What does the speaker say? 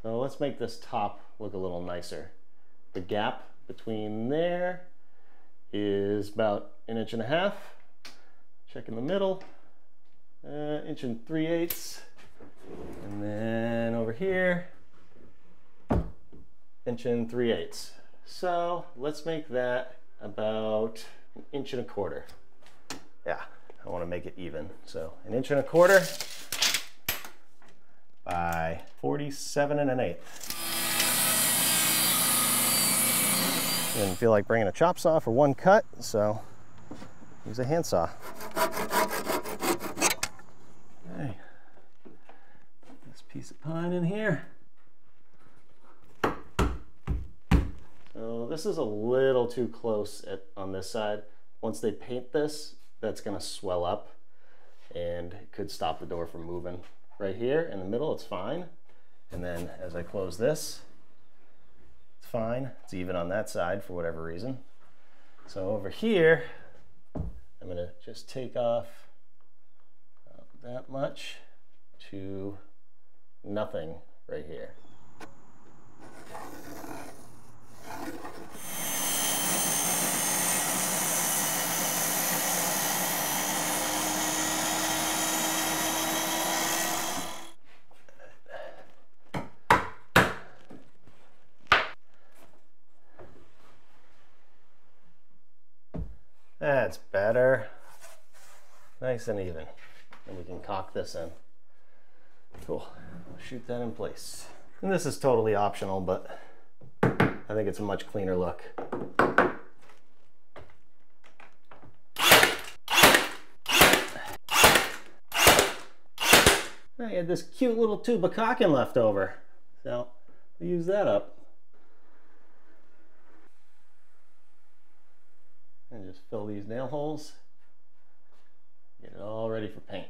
So let's make this top look a little nicer. The gap between there is about 1.5 inches. Check in the middle, 1 3/8 inches. And then over here, 1 3/8 inches. So let's make that about 1 1/4 inches. Yeah, I want to make it even. So 1 1/4 inches by 47 1/8. Didn't feel like bringing a chop saw for one cut, so use a handsaw. Okay, put this piece of pine in here. So this is a little too close on this side. Once they paint this, that's going to swell up and it could stop the door from moving. Right here in the middle, it's fine. And then as I close this, it's fine. It's even on that side for whatever reason. So over here, I'm going to just take off that much to nothing right here. That's better. Nice and even. And we can caulk this in. Cool. Shoot that in place. And this is totally optional, but I think it's a much cleaner look. I had this cute little tube of caulking left over, so I'll use that up. And just fill these nail holes. Get it all ready for paint.